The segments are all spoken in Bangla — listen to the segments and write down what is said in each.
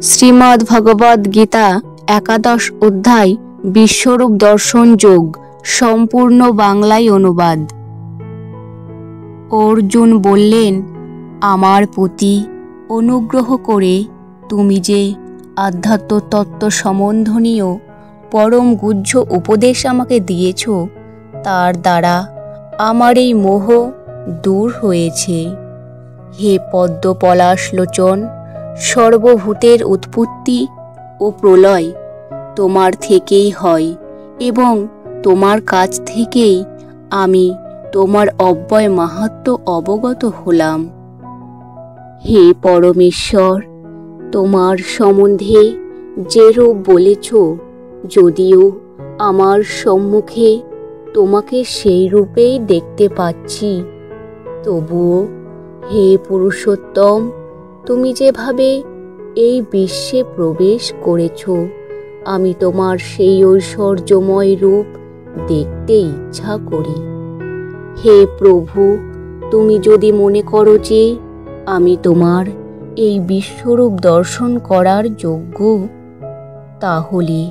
শ্রীমদ্ ভগবদ গীতা একাদশ অধ্যায় বিশ্বরূপ দর্শন যোগ সম্পূর্ণ বাংলায় অনুবাদ। অর্জুন বললেন, আমার প্রতি অনুগ্রহ করে তুমি যে আধ্যাত্ম তত্ত্ব সম্বন্ধনীয় পরম গুহ্য উপদেশ আমাকে দিয়েছ, তার দ্বারা আমার এই মোহ দূর হয়েছে। হে পদ্ম পলাশ লোচন, সর্বভূতের উৎপত্তি ও প্রলয় তোমার থেকেই হয় এবং তোমার কাছ থেকেই আমি তোমার অব্যয় মাহাত্ম্য অবগত হলাম। হে পরমেশ্বর, তোমার সম্বন্ধে যেরূপ বলেছ, যদিও আমার সম্মুখে তোমাকে সেই রূপেই দেখতে পাচ্ছি, তবুও হে পুরুষোত্তম, তুমি যেভাবে এই বিশ্বে প্রবেশ করেছ, আমি তোমার সেই ঐশ্বর্যময় রূপ দেখতে ইচ্ছা করি। হে প্রভু, তুমি যদি মনে করো যে আমি তোমার এই বিশ্বরূপ দর্শন করার যোগ্য, তাহলে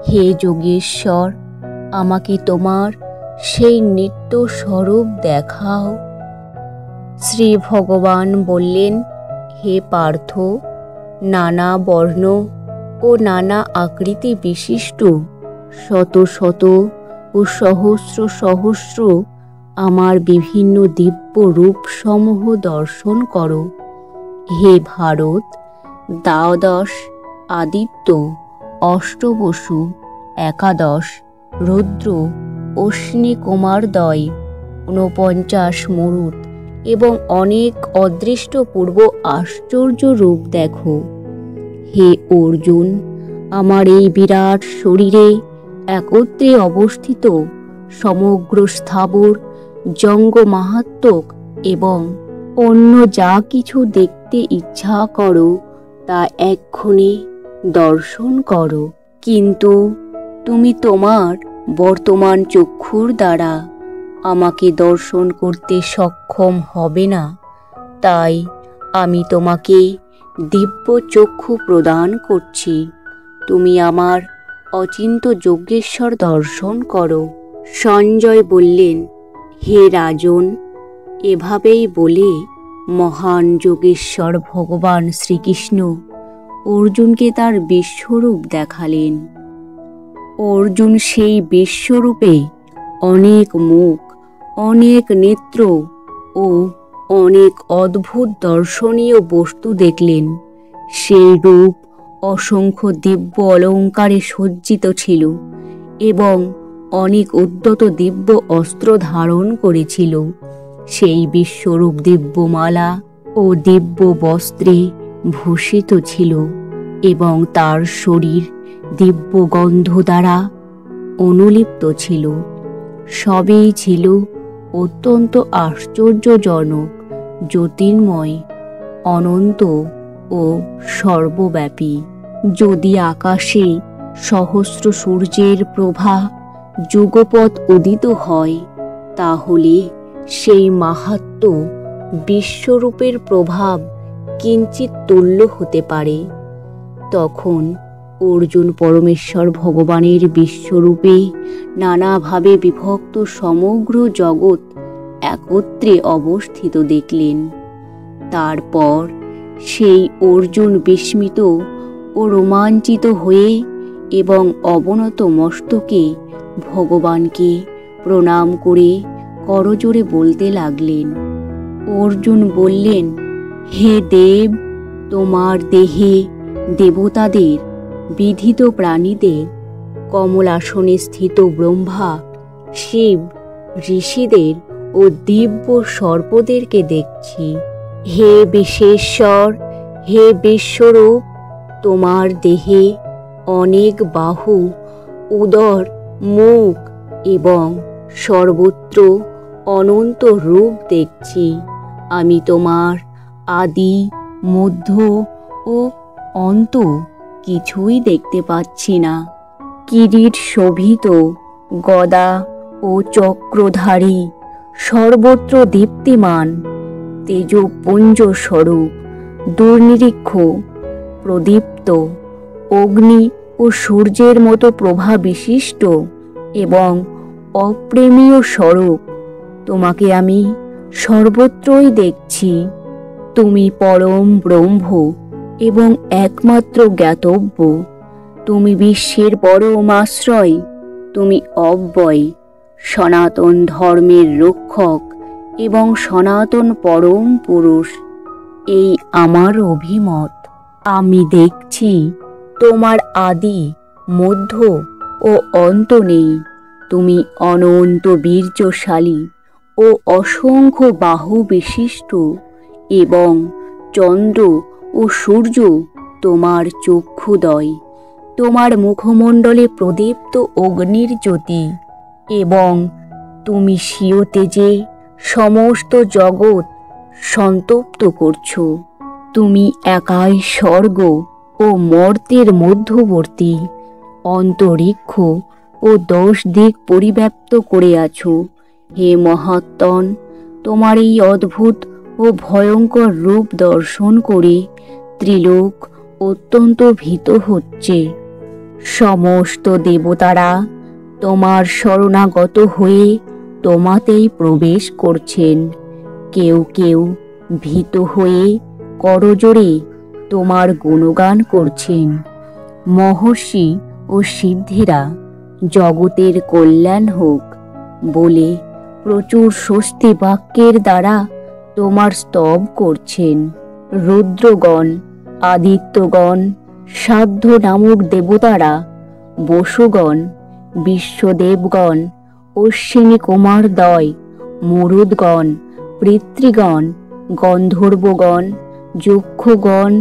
হে যোগেশ্বর, আমাকে তোমার সেই নিত্য স্বরূপ দেখাও। শ্রী ভগবান বললেন, হে পার্থ, নানা বর্ণ ও নানা আকৃতি বিশিষ্ট শত শত ও সহস্র সহস্র আমার বিভিন্ন দিব্য রূপ সমূহ দর্শন করো। হে ভারত, দ্বাদশ আদিত্য, অষ্টবসু, একাদশ রুদ্র, অশ্বিনী কুমারদ্বয়, 49 মরুত এবং অনেক অদৃষ্টপূর্ব আশ্চর্য রূপ দেখো। হে অর্জুন, আমার এই বিরাট শরীরে একত্রে অবস্থিত সমগ্র স্থাবর জঙ্গ মাহাত্ম্য এবং অন্য যা কিছু দেখতে ইচ্ছা করো তা এক্ষণে দর্শন করো। কিন্তু তুমি তোমার বর্তমান চক্ষুর দ্বারা আমাকে দর্শন করতে সক্ষম হবে না, তাই আমি তোমাকে দিব্য চক্ষু প্রদান করছি। তুমি আমার অচিন্ত যোগেশ্বর দর্শন করো। সঞ্জয় বললেন, হে রাজন, এভাবেই বলে মহান যোগেশ্বর ভগবান শ্রীকৃষ্ণ অর্জুনকে তার বিশ্বরূপ দেখালেন। অর্জুন সেই বিশ্বরূপে অনেক মুখ, অনেক নেত্র ও অনেক অদ্ভুত দর্শনীয় বস্তু দেখলেন। সেই রূপ অসংখ্য দিব্য অলঙ্কারে সজ্জিত ছিল এবং অনেক উদ্যত দিব্য অস্ত্র ধারণ করেছিল। সেই বিশ্বরূপ দিব্যমালা ও দিব্য বস্ত্রে ভূষিত ছিল এবং তার শরীর দিব্য গন্ধ দ্বারা অনুলিপ্ত ছিল। সবই ছিল অত্যন্ত আশ্চর্যজনক, জ্যোতির্ময়, অনন্ত ও সর্বব্যাপী। যদি আকাশে সহস্র সূর্যের প্রভা যুগপৎ উদিত হয়, তাহলে সেই মাহাত্ম্য বিশ্বরূপের প্রভাব কিঞ্চিৎ তুল্য হতে পারে। তখন অর্জুন পরমেশ্বর ভগবানের বিশ্বরূপে নানাভাবে বিভক্ত সমগ্র জগৎ একত্রে অবস্থিত দেখলেন। তারপর সেই অর্জুন বিস্মিত ও রোমাঞ্চিত হয়ে এবং অবনত মস্তকে ভগবানকে প্রণাম করে করজোড়ে বলতে লাগলেন। অর্জুন বললেন, হে দেব, তোমার দেহে দেবতাদের, বিধিত প্রাণীদের, কমলাসনে স্থিত ব্রহ্মা, শিব, ঋষিদের ও দিব্য সর্পদেরকে দেখছি। হে বিশেশ্বর, হে বিশ্বরূপ, তোমার দেহে অনেক বাহু, উদর, মুখ এবং সর্বত্র অনন্ত রূপ দেখছি। আমি তোমার আদি, মধ্য ও অন্ত কিছুই দেখতে পাচ্ছি না। কিরীট শোভিত, গদা ও চক্রধারী, সর্বত্র দীপ্তিমান, তেজপুঞ্জ স্বরূপ, দুর্নিরীক্ষ, প্রদীপ্ত, অগ্নি ও সূর্যের মতো প্রভা বিশিষ্ট এবং অপ্রেমীয় স্বরূপ। তোমাকে আমি সর্বত্রই দেখছি। তুমি পরম ব্রহ্ম এবং একমাত্র জ্ঞাতব্য। তুমি বিশ্বের পরম আশ্রয়। তুমি অব্যয়, সনাতন ধর্মের রক্ষক এবং সনাতন পরম পুরুষ। এই আমার অভিমত। আমি দেখছি তোমার আদি, মধ্য ও অন্ত নেই। তুমি অনন্ত বীর্যশালী ও অসংখ্য বাহু বিশিষ্ট এবং চন্দ্র ও সূর্য তোমার চক্ষুদ্বয়। তোমার মুখমণ্ডলে প্রদীপ্ত অগ্নির জ্যোতি এবং তুমি স্বীয় তেজে সমস্ত জগৎ সন্তপ্ত করছো। তুমি একাই স্বর্গ ও মর্ত্যের মধ্যবর্তী, অন্তরিক্ষ ও 10 দিক পরিব্যাপ্ত করে আছো। হে মহাত্মন, তোমার এই অদ্ভুত ও ভয়ঙ্কর রূপ দর্শন করে ত্রিলোক অত্যন্ত ভীত হচ্ছে। সমস্ত দেবতারা তোমার শরণাগত হয়ে তোমাতেই প্রবেশ করছেন। কেউ কেউ ভীত হয়ে করজোড়ে তোমার গুণগান করছেন। মহর্ষি ও সিদ্ধেরা জগতের কল্যাণ হোক বলে প্রচুর স্বস্তি বাক্যের দ্বারা তোমার স্তব করছেন। রুদ্রগণ, আদিত্যগণ, সাধ্য নামক দেবতারা, বসুগণ, বিশ্বদেবগণ, অশ্বিনী কুমারদ্বয়, মরুদগণ, পিতৃগণ, গন্ধর্বগণ, যক্ষগণ,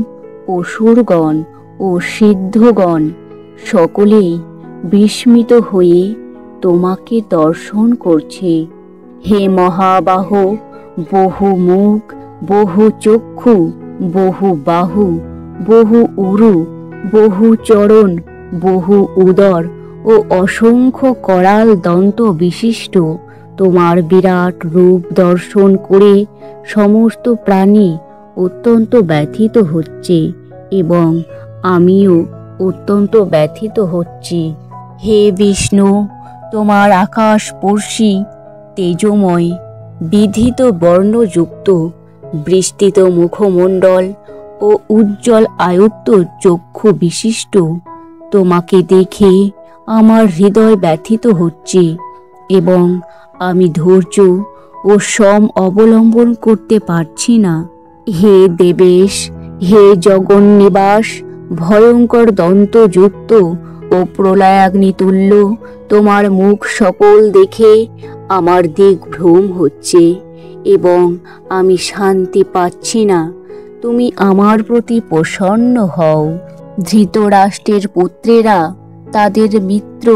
অসুরগণ ও সিদ্ধগণ সকলেই বিস্মিত হয়ে তোমাকে দর্শন করছে। হে মহাবাহ, বহু মুখ, বহু চক্ষু, বহু বাহু, বহু উরু, বহু চরণ, বহু উদর ও অসংখ্য করাল দন্ত বিশিষ্ট তোমার বিরাট রূপ দর্শন করে সমস্ত প্রাণী অত্যন্ত ব্যথিত হচ্ছে এবং আমিও অত্যন্ত ব্যথিত হচ্ছি। হে বিষ্ণু, তোমার আকাশস্পর্শী, তেজময়, বিধিত বর্ণযুক্ত, বিস্তৃত মুখমণ্ডল ও উজ্জ্বল আয়ত্ত চক্ষু বিশিষ্ট তোমাকে দেখে আমার হৃদয় ব্যথিত হচ্ছে এবং আমি ধৈর্য ও সম অবলম্বন করতে পারছি না। হে দেবেশ, হে জগন্নিবাস, ভয়ঙ্কর দন্তযুক্ত ও প্রলয়াগ্নি তুল্য তোমার মুখ সকল দেখে আমার দিগ্ভ্রম হচ্ছে এবং আমি শান্তি পাচ্ছি না। তুমি আমার প্রতি প্রসন্ন হও। ধৃতরাষ্ট্রের পুত্রেরা, তাদের মিত্র,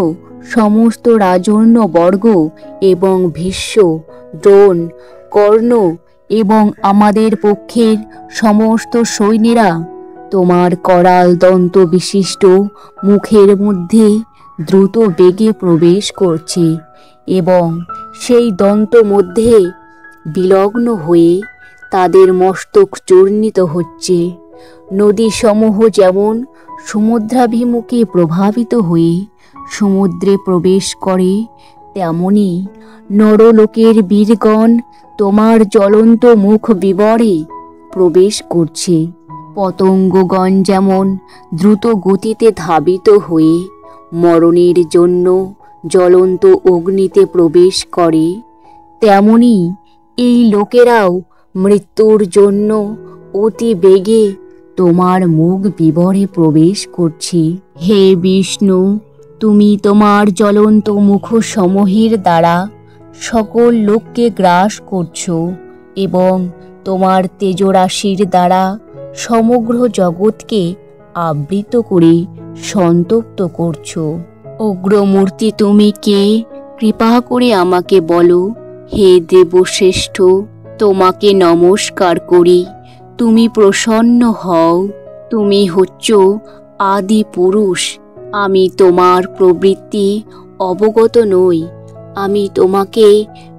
সমস্ত রাজন্যবর্গ এবং ভীষ্ম, দ্রোণ, কর্ণ এবং আমাদের পক্ষের সমস্ত সৈন্যেরা তোমার করাল দন্ত বিশিষ্ট মুখের মধ্যে দ্রুত বেগে প্রবেশ করছে এবং সেই দন্ত মধ্যে বিলগ্ন হয়ে তাদের মস্তক চূর্ণিত হচ্ছে। নদীসমূহ যেমন সমুদ্রাভিমুখে প্রভাবিত হয়ে সমুদ্রে প্রবেশ করে, তেমনি নরলোকের বীরগণ তোমার জ্বলন্ত মুখ বিবরে প্রবেশ করছে। পতঙ্গগণ যেমন দ্রুত গতিতে ধাবিত হয়ে মরণের জন্য জ্বলন্ত অগ্নিতে প্রবেশ করে, তেমনি এই লোকেরাও মৃত্যুর জন্য অতি বেগে তোমার মুখ বিবরে প্রবেশ করছে। হে বিষ্ণু, তুমি তোমার জ্বলন্ত মুখসমূহের দ্বারা সকল লোককে গ্রাস করছো এবং তোমার তেজরাশির দ্বারা সমগ্র জগৎকে আবৃত করে সন্তপ্ত করছো। অগ্রমূর্তি তুমি কে? কৃপা করে আমাকে বলো। হে দেবশ্রেষ্ঠ, তোমাকে নমস্কার করি। তুমি প্রসন্ন হও। তুমি হচ্ছ আদি পুরুষ। আমি তোমার প্রবৃত্তি অবগত নই। আমি তোমাকে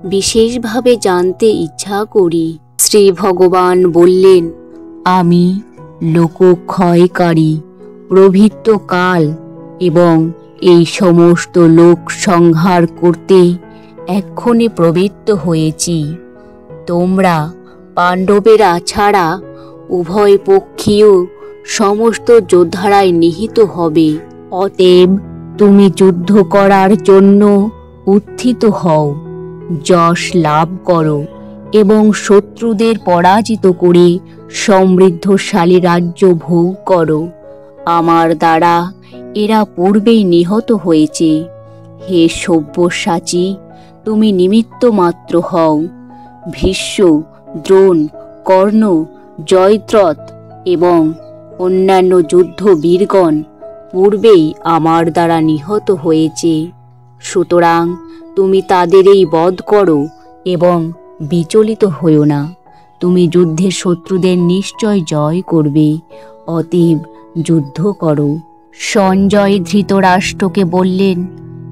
বিশেষভাবে জানতে ইচ্ছা করি। শ্রী ভগবান বললেন, আমি লোকক্ষয়কারী প্রভৃত কাল এবং এই সমস্ত লোক সংহার করতে এক্ষণে প্রবৃত্ত হয়েছি। তোমরা পাণ্ডবেরা ছাড়া উভয় পক্ষীয় সমস্ত যোদ্ধারাই নিহত হবে। অতএব তুমি যুদ্ধ করার জন্য উত্থিত হও, যশ লাভ করো এবং শত্রুদের পরাজিত করে সমৃদ্ধশালী রাজ্য ভোগ করো। আমার দ্বারা এরা পূর্বেই নিহত হয়েছে। হে সব্যসাচী, তুমি নিমিত্ত মাত্র হও। ভীষ্ম, দ্রোণ, কর্ণ, জয়দ্রথ এবং অন্যান্য যুদ্ধবীরগণ পূর্বেই আমার দ্বারা নিহত হয়েছে। সুতরাং তুমি তাদেরই বধ করো এবং বিচলিত হইও না। তুমি যুদ্ধে শত্রুদের নিশ্চয় জয় করবে। অতএব যুদ্ধ করো। সঞ্জয় ধৃতরাষ্ট্রকে বললেন,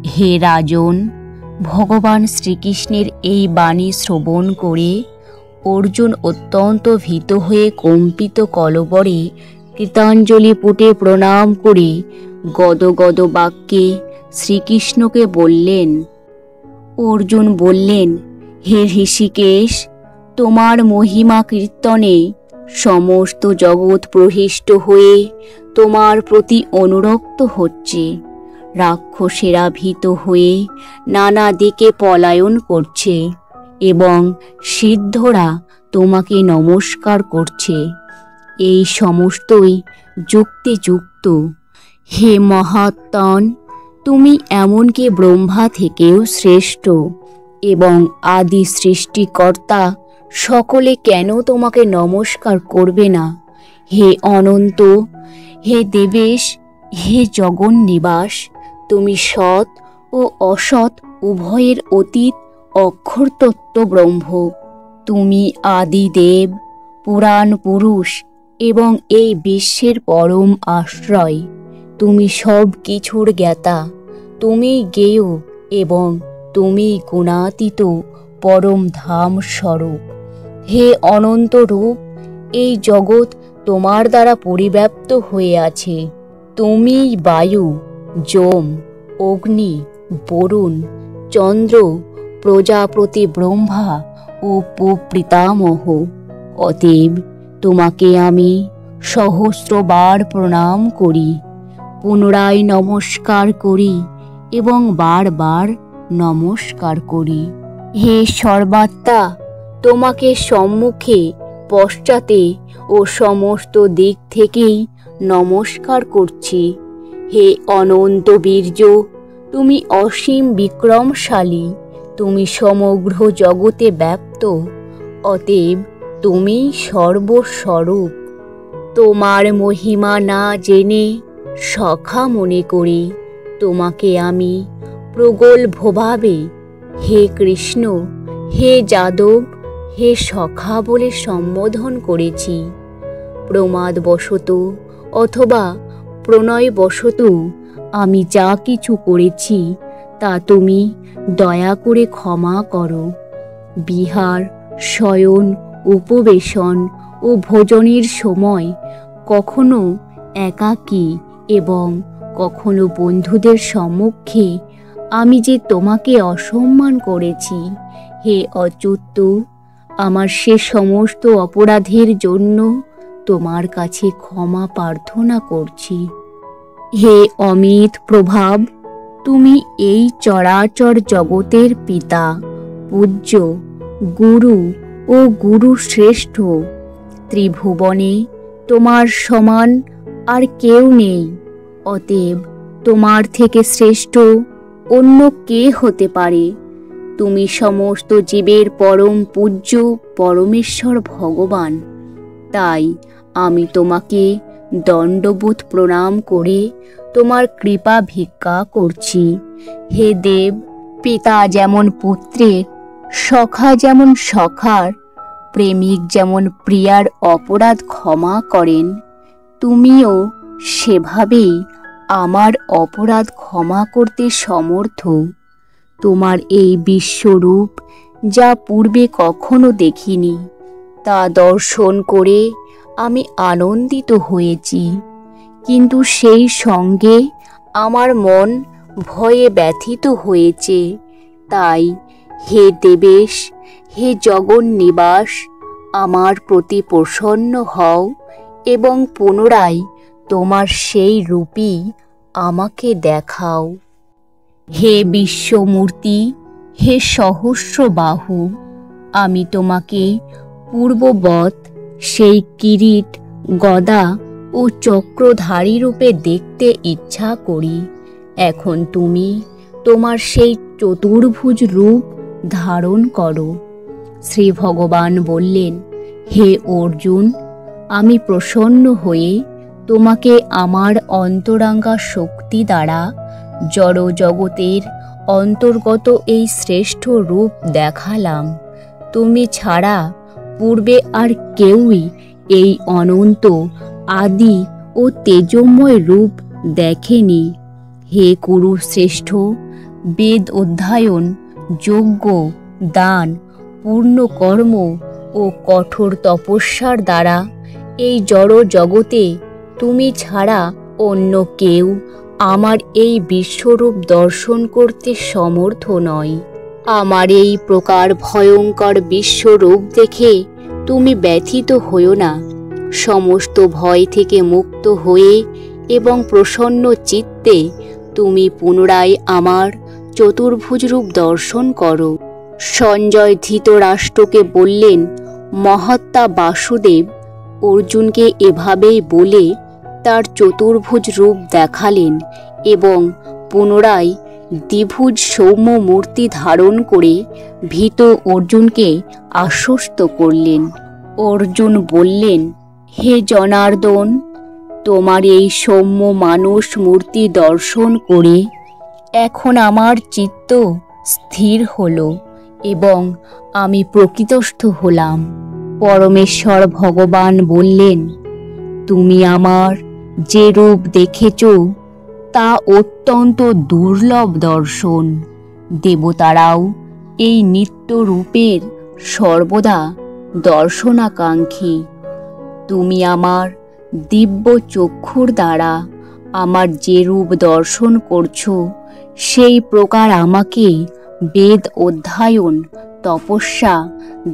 হে রাজন, ভগবান শ্রীকৃষ্ণের এই বাণী শ্রবণ করে অর্জুন অত্যন্ত ভীত হয়ে কম্পিত কলবরে কৃতাঞ্জলি পুটে প্রণাম করে গদগদ বাক্যে শ্রীকৃষ্ণকে বললেন। অর্জুন বললেন, হে ঋষিকেশ, তোমার মহিমা কীর্তনে সমস্ত জগৎ প্রহৃষ্ট হয়ে তোমার প্রতি অনুরক্ত হচ্ছে। রাক্ষসেরা ভীত হয়ে নানা দিকে পলায়ন করছে এবং সিদ্ধরা তোমাকে নমস্কার করছে। এই সমস্তই যুক্তিযুক্ত। হে মহাত্মন, তুমি এমনকি ব্রহ্মা থেকেও শ্রেষ্ঠ এবং আদি সৃষ্টিকর্তা সকলে কেন তোমাকে নমস্কার করবে না? হে অনন্ত, হে দেবেশ, হে জগন্নিবাস, তুমি সৎ ও অসৎ উভয়ের অতীত অক্ষরতত্ত্ব ব্রহ্ম। তুমি আদিদেব, পুরাণ পুরুষ এবং এই বিশ্বের পরম আশ্রয়। তুমি সব কিছুর জ্ঞাতা, তুমি জ্ঞেয় এবং তুমি গুণাতীত পরম ধাম স্বরূপ। হে অনন্ত রূপ, এই জগৎ তোমার দ্বারা পরিব্যাপ্ত হয়ে আছে। তুমি বায়ু, যম, অগ্নি, বরুণ, চন্দ্র, প্রজাপতি, ব্রহ্মা ও পিতামহ। অতএব তোমাকে আমি সহস্রবার প্রণাম করি, পুনরায় নমস্কার করি এবং বারবার নমস্কার করি। হে সর্বাত্মা, তোমাকে সম্মুখে, পশ্চাতে ও সমস্ত দিক থেকেই নমস্কার করছি। হে অনন্ত বীর্য, তুমি অসীম বিক্রমশালী, তুমি সমগ্র জগতে ব্যাপ্ত। অতএব তুমি সর্বস্বরূপ। তোমার মহিমা না জেনে সখা মনে করি তোমাকে আমি প্রগল্ভভাবে হে কৃষ্ণ, হে যাদব, হে সখা বলে সম্বোধন করেছি। প্রমাদবশত অথবা প্রণয়বশত আমি যা কিছু করেছি তা তুমি দয়া করে ক্ষমা করো। বিহার, শয়ন, উপবেশন ও ভোজনের সময় কখনো একাকী এবং কখনো বন্ধুদের সম্মুখে আমি যে তোমাকে অসম্মান করেছি, হে অচ্যুত, আমার সে সমস্ত অপরাধের জন্য তোমার কাছে ক্ষমা প্রার্থনা করছি। হে অমিত প্রভাব, তুমি এই চরাচর জগতের পিতা, পূজ্য, গুরু ও গুরু শ্রেষ্ঠ। ত্রিভুবনে তোমার সমান আর কেউ নেই। অতএব তোমার থেকে শ্রেষ্ঠ অন্য কে হতে পারে? তুমি সমস্ত জীবের পরম পূজ্য পরমেশ্বর ভগবান। তাই আমি তোমাকে দণ্ডবোধ প্রণাম করে তোমার কৃপা ভিক্ষা করছি। হে দেব, পিতা যেমন পুত্রের, সখা যেমন সখার, প্রেমিক যেমন প্রিয়ার অপরাধ ক্ষমা করেন, তুমিও সেভাবেই আমার অপরাধ ক্ষমা করতে সমর্থ। তোমার এই বিশ্বরূপ যা পূর্বে কখনো দেখিনি, তা দর্শন করে আমি আনন্দিত হয়েছি, কিন্তু সেই সঙ্গে আমার মন ভয়ে ব্যথিত হয়েছে। তাই হে দেবেশ, হে জগন্নিবাস, আমার প্রতি প্রসন্ন হও এবং পুনরায় তোমার সেই রূপই আমাকে দেখাও। হে বিশ্বমূর্তি, হে সহস্র বাহু, আমি তোমাকে পূর্ববৎ সেই কিরীট, গদা ও চক্রধারী রূপে দেখতে ইচ্ছা করি। এখন তুমি তোমার সেই চতুর্ভুজ রূপ ধারণ করো। শ্রী ভগবান বললেন, হে অর্জুন, আমি প্রসন্ন হয়ে তোমাকে আমার অন্তরাঙ্গা শক্তি দ্বারা জড় জগতের অন্তর্গত এই শ্রেষ্ঠ রূপ দেখালাম। তুমি ছাড়া পূর্বে আর কেউই এই অনন্ত, আদি ও তেজোময় রূপ দেখেনি। হে কুরুশ্রেষ্ঠ, বেদ অধ্যয়ন, যজ্ঞ, দান, পূর্ণ কর্ম ও কঠোর তপস্যার দ্বারা এই জড় জগতে তুমি ছাড়া অন্য কেউ আমার এই বিশ্বরূপ দর্শন করতে সমর্থ নয়। আমার এই প্রকার ভয়ঙ্কর বিশ্বরূপ দেখে তুমি ব্যথিত হও না। সমস্ত ভয় থেকে মুক্ত হয়ে এবং প্রসন্ন চিত্তে তুমি পুনরায় আমার চতুর্ভুজ রূপ দর্শন করো। সঞ্জয় ধৃতরাষ্ট্রকে বললেন, মহাত্মা বাসুদেব অর্জুনকে এভাবেই বলে তার চতুর্ভুজ রূপ দেখালেন এবং পুনরায় দ্বিভুজ সৌম্য মূর্তি ধারণ করে ভীত অর্জুনকে আশ্বস্ত করলেন। অর্জুন বললেন, হে জনার্দন, তোমার এই সৌম্য মানুষ মূর্তি দর্শন করে এখন আমার চিত্ত স্থির হলো এবং আমি প্রকৃতস্থ হলাম। পরমেশ্বর ভগবান বললেন, তুমি আমার যে রূপ দেখেছ তা অত্যন্ত দুর্লভ দর্শন। দেবতারাও এই নিত্য রূপের সর্বদা দর্শনাকাঙ্ক্ষী। তুমি আমার দিব্য চক্ষুর দ্বারা আমার যে রূপ দর্শন করছো সেই প্রকার আমাকে বেদ অধ্যয়ন, তপস্যা,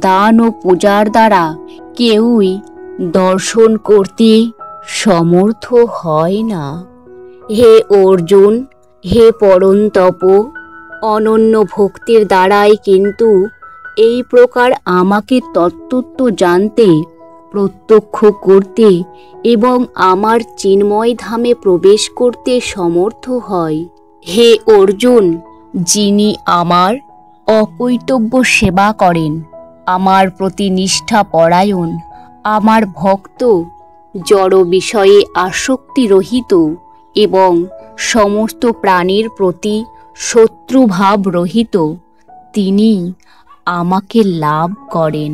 দান ও পূজার দ্বারা কেউই দর্শন করতে সমর্থ হয় না। হে অর্জুন, হে পরন্তপ, অনন্য ভক্তির দ্বারাই কিন্তু এই প্রকার আমাকে তত্ত্ব জানতে, প্রত্যক্ষ করতে এবং আমার চিন্ময় ধামে প্রবেশ করতে সমর্থ হয়। হে অর্জুন, যিনি আমার অকৈতব্য সেবা করেন, আমার প্রতি নিষ্ঠাপরায়ণ, আমার ভক্ত, জড় বিষয়ে আসক্তি রহিত এবং সমস্ত প্রাণীর প্রতি শত্রুভাব রহিত, তিনি আমাকে লাভ করেন।